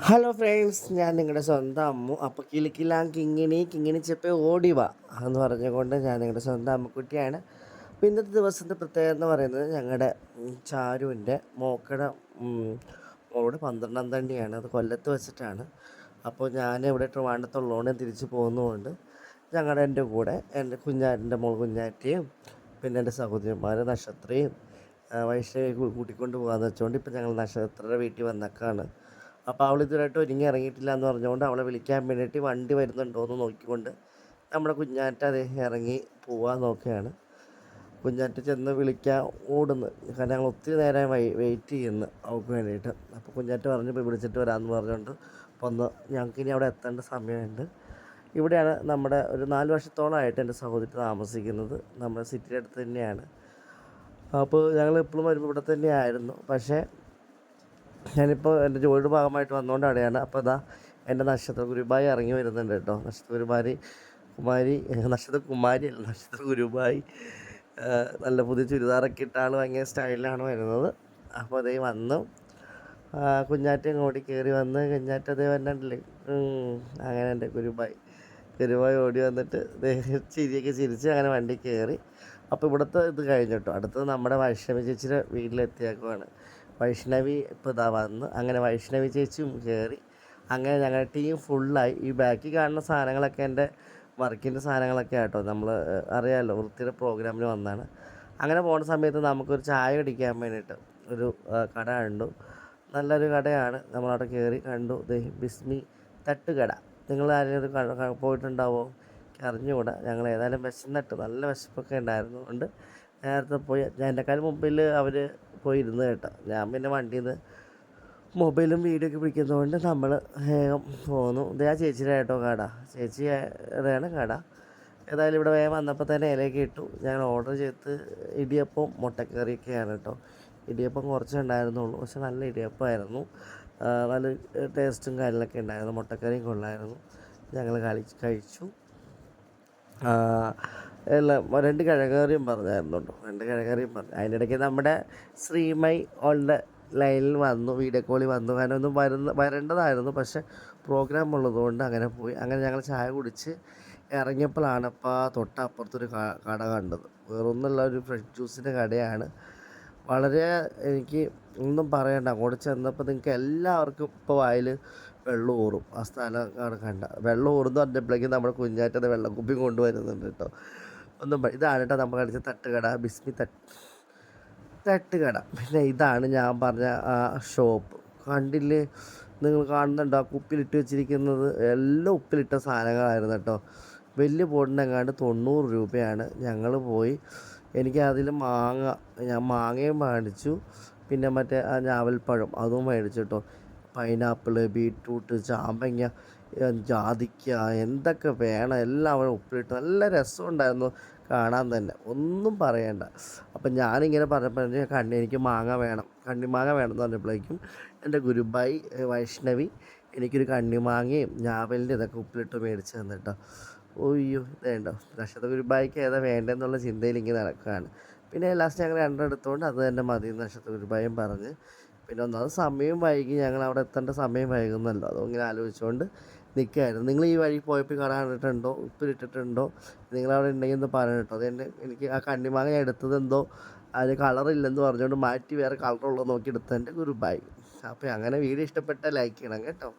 Hello friends, ഞാൻ നിങ്ങളുടെ സ്വന്തം അമ്മു. അപ്പോൾ കിലുക്കിലാം കിങ്ങിണി ചെപ്പേ ഓടി വാ എന്ന് പറഞ്ഞുകൊണ്ട് ഞാൻ നിങ്ങളുടെ സ്വന്തം അമ്മുക്കുട്ടിയാണ്. അപ്പോൾ ഇന്നത്തെ ദിവസത്തെ പ്രത്യേകത എന്ന് പറയുന്നത് ഞങ്ങളുടെ ചാരുവിൻ്റെ മോക്കടെ മോളുടെ 12ാം തണ്ടിയാണ്. അത് കൊല്ലത്ത് വെച്ചിട്ടാണ്. അപ്പോൾ ഞാൻ ഇവിടെ ട്രിവാൻഡ്രത്തുള്ളതുകൊണ്ട് തിരിച്ച് പോകുന്നതുകൊണ്ട് എൻ്റെ കൂടെ എൻ്റെ കുഞ്ഞാറ്റിൻ്റെ മോൾ കുഞ്ഞാറ്റിയും പിന്നെ എൻ്റെ സഹോദരിമാർ നക്ഷത്രയും വൈഷ്ണവി കൂട്ടിക്കൊണ്ട് പോകാമെന്ന് വെച്ചുകൊണ്ട് ഇപ്പോൾ ഞങ്ങൾ നക്ഷത്രയുടെ വീട്ടിൽ വന്നേക്കാണ്. അപ്പോൾ അവൾ ഇതുവരെയായിട്ട് ഒരുങ്ങി ഇറങ്ങിയിട്ടില്ല എന്ന് പറഞ്ഞുകൊണ്ട് അവളെ വിളിക്കാൻ വേണ്ടിയിട്ട് വണ്ടി വരുന്നുണ്ടോ എന്ന് നോക്കിക്കൊണ്ട് നമ്മുടെ കുഞ്ഞാറ്റ അത് ഇറങ്ങി പോവാൻ നോക്കുകയാണ്. കുഞ്ഞാറ്റ ചെന്ന് വിളിക്കാൻ ഓടുന്നു, കാരണം ഞങ്ങൾ ഒത്തിരി നേരം വെയിറ്റ് ചെയ്യുന്നു അവൾക്ക് വേണ്ടിയിട്ട്. അപ്പോൾ കുഞ്ഞാറ്റ പറഞ്ഞു ഇപ്പോൾ വിളിച്ചിട്ട് വരാമെന്ന് പറഞ്ഞുകൊണ്ട് ഒന്ന് ഞങ്ങൾക്കിനി അവിടെ എത്തേണ്ട സമയമുണ്ട്. ഇവിടെയാണ് നമ്മുടെ ഒരു 4 വർഷത്തോളമായിട്ട് എൻ്റെ സഹോദരി താമസിക്കുന്നത്. നമ്മുടെ സിറ്റിയുടെ അടുത്ത് തന്നെയാണ്. അപ്പോൾ ഞങ്ങൾ എപ്പോഴും വരുമ്പോൾ ഇവിടെ തന്നെയായിരുന്നു. പക്ഷേ ഞാനിപ്പോൾ എൻ്റെ ജോലിയുടെ ഭാഗമായിട്ട് വന്നുകൊണ്ട് അവിടെയാണ്. അപ്പോൾ ഇതാ എൻ്റെ നക്ഷത്ര ഗുരുബായി ഇറങ്ങി വരുന്നുണ്ട് കേട്ടോ. നക്ഷത്ര കുമാരി അല്ല, നക്ഷത്ര ഗുരുബായി നല്ല പുതിയ ചുരിദാറൊക്കെ ഇട്ട ആൾ ഭയങ്കര സ്റ്റൈലിലാണ് വരുന്നത്. അപ്പോൾ അതേ വന്നു കുഞ്ഞാറ്റ ഇങ്ങോട്ട് കയറി വന്ന് കുഞ്ഞാറ്റ അതേ വന്നിട്ടില്ലേ, അങ്ങനെ എൻ്റെ ഗുരുബായി ഓടി വന്നിട്ട് ചിരിയൊക്കെ ചിരിച്ച് അങ്ങനെ വണ്ടി കയറി. അപ്പോൾ ഇവിടുത്തെ ഇത് കഴിഞ്ഞിട്ടോ അടുത്തത് നമ്മുടെ വൈഷ്ണവി ചേച്ചിയുടെ വീട്ടിലെത്തിയേക്കുവാണ്. വൈഷ്ണവി ഇപ്പോൾ ഇതാ വന്ന് അങ്ങനെ വൈഷ്ണവി ചേച്ചിയും കയറി. അങ്ങനെ ഞങ്ങളുടെ ടീം ഫുള്ളായി. ഈ ബാക്കിൽ കാണുന്ന സാധനങ്ങളൊക്കെ എൻ്റെ വർക്കിൻ്റെ സാധനങ്ങളൊക്കെ ആട്ടോ. നമ്മൾ അറിയാമല്ലോ, വൃത്തിയുടെ പ്രോഗ്രാമിന് വന്നതാണ്. അങ്ങനെ പോകുന്ന സമയത്ത് നമുക്കൊരു ചായ കുടിക്കാൻ വേണ്ടിയിട്ട് ഒരു കട കണ്ടു. നല്ലൊരു കടയാണ്. നമ്മളവിടെ കയറി കണ്ടു. ബിസ്മി തട്ടുകട. നിങ്ങൾ ആരെങ്കിലും പോയിട്ടുണ്ടാവോ അറിഞ്ഞുകൂടാ. ഞങ്ങൾ ഏതായാലും വിശന്നിട്ട് നല്ല വിശപ്പൊക്കെ ഉണ്ടായിരുന്നു കൊണ്ട് നേരത്തെ പോയി. എന്നെക്കാളും മുമ്പിൽ അവർ പോയിരുന്ന് കേട്ടോ. ഞാൻ പിന്നെ വണ്ടിയിൽ നിന്ന് മൊബൈലും വീഡിയോ ഒക്കെ പിടിക്കുന്നതുകൊണ്ട് നമ്മൾ വേഗം പോന്നു. ഇത് ആ ചേച്ചിയുടെ കേട്ടോ കട, ചേച്ചിയുടെയാണ് കട. ഏതായാലും ഇവിടെ വേഗം വന്നപ്പോൾ തന്നെ ഇലയൊക്കെ ഇട്ടു. ഞാൻ ഓർഡർ ചെയ്ത് ഇടിയപ്പവും മുട്ടക്കറിയൊക്കെയാണ് കേട്ടോ. ഇടിയപ്പം കുറച്ചേ ഉണ്ടായിരുന്നുള്ളൂ, പക്ഷെ നല്ല ഇടിയപ്പമായിരുന്നു. നല്ല ടേസ്റ്റും കാര്യങ്ങളൊക്കെ ഉണ്ടായിരുന്നു. മുട്ടക്കറിയും കൊള്ളായിരുന്നു. ഞങ്ങൾ കഴിച്ചു. എല്ലാം 2 കിഴങ്ങറിയും പറഞ്ഞായിരുന്നു കേട്ടോ. 2 കിഴങ്ങറിയും പറഞ്ഞു. അതിൻ്റെ ഇടയ്ക്ക് നമ്മുടെ ശ്രീമൈ ഓളുടെ ലൈനിൽ വന്നു, വീഡിയോ കോളിൽ വന്നു. കാരണം ഒന്നും വരേണ്ടതായിരുന്നു, പക്ഷേ പ്രോഗ്രാം ഉള്ളതുകൊണ്ട് അങ്ങനെ പോയി. അങ്ങനെ ഞങ്ങൾ ചായ കുടിച്ച് ഇറങ്ങിയപ്പോഴാണ് ഇപ്പോൾ തൊട്ടപ്പുറത്തൊരു കട കണ്ടത്. വേറൊന്നുമല്ല, ഒരു ഫ്രഷ് ജ്യൂസിൻ്റെ കടയാണ്. വളരെ എനിക്ക് ഒന്നും പറയണ്ട, അങ്ങോട്ട് ചെന്നപ്പോൾ നിങ്ങൾക്ക് എല്ലാവർക്കും ഇപ്പോൾ വായിൽ വെള്ളം ഊറും. ആ സ്ഥലം കണ്ട വെള്ളം ഊറുന്നു പറഞ്ഞപ്പോഴേക്കും നമ്മുടെ കുഞ്ഞാറ്റത് വെള്ളക്കുപ്പി കൊണ്ടുവരുന്നുണ്ട് കേട്ടോ. ഇതാണ് കേട്ടോ നമ്മൾ കളിച്ച തട്ടുകട, ബിസ്മി തട്ടുകട. പിന്നെ ഇതാണ് ഞാൻ പറഞ്ഞ ആ ഷോപ്പ്. കണ്ടില്ലേ, നിങ്ങൾ കാണുന്നുണ്ടോ ആ കുപ്പിലിട്ട് വെച്ചിരിക്കുന്നത്? എല്ലാം ഉപ്പിലിട്ട സാധനങ്ങളായിരുന്നു കേട്ടോ. വലിയ ബോർഡിനെങ്ങാണ്ട് 90 രൂപയാണ്. ഞങ്ങൾ പോയി. എനിക്ക് അതിൽ ഞാൻ മാങ്ങയും മേടിച്ചു, പിന്നെ മറ്റേ ആ ഞാവൽപ്പഴം അതും മേടിച്ചു കേട്ടോ. പൈനാപ്പിൾ, ബീട്രൂട്ട്, ചാമ്പങ്ങ, ജാതിക്ക, എന്തൊക്കെ വേണം എല്ലാം അവിടെ ഉപ്പിലിട്ട് നല്ല രസമുണ്ടായിരുന്നു കാണാൻ തന്നെ, ഒന്നും പറയണ്ട. അപ്പം ഞാനിങ്ങനെ പറഞ്ഞപ്പോൾ എനിക്ക് കണ്ണിമാങ്ങ വേണം എന്ന് പറഞ്ഞപ്പോഴേക്കും എൻ്റെ ഗുരുബായി വൈഷ്ണവി എനിക്കൊരു കണ്ണിമാങ്ങയും ഞാവലിൻ്റെ ഇതൊക്കെ ഉപ്പിലിട്ട് മേടിച്ച് തന്നിട്ടോ. ഒയ്യോ, ഇതേണ്ടോ നക്ഷത്ര ഗുരുബായിക്ക് ഏതാ വേണ്ടതെന്നുള്ള ചിന്തയിൽ ഇങ്ങനെ നടക്കുകയാണ്. പിന്നെ ലാസ്റ്റ് ഞങ്ങൾ 2 എടുത്തുകൊണ്ട് അത് തന്നെ മതി നക്ഷത്ര ഗുരുബായും പറഞ്ഞ്. പിന്നെ ഒന്നാമത് സമയം വൈകി, ഞങ്ങൾ അവിടെ എത്തേണ്ട സമയം വൈകുന്നല്ലോ, അതോ ഇങ്ങനെ ആലോചിച്ചുകൊണ്ട് നിൽക്കുകയായിരുന്നു. നിങ്ങൾ ഈ വഴി പോയപ്പോൾ കട കണ്ടിട്ടുണ്ടോ, ഉപ്പിലിട്ടിട്ടുണ്ടോ, നിങ്ങളവിടെ ഉണ്ടെങ്കിൽ ഒന്ന് പറയണം കേട്ടോ. എനിക്ക് ആ കണ്ണിമാങ്ങ ഞാൻ എടുത്തതെന്തോ അതിന് കളറില്ലെന്ന് പറഞ്ഞുകൊണ്ട് മാറ്റി വേറെ കളറുള്ളത് നോക്കി എടുത്തതിൻ്റെ ഗുരുബായി. അപ്പോൾ അങ്ങനെ വീഡിയോ ഇഷ്ടപ്പെട്ടാൽ ലൈക്ക് ചെയ്യണം കേട്ടോ.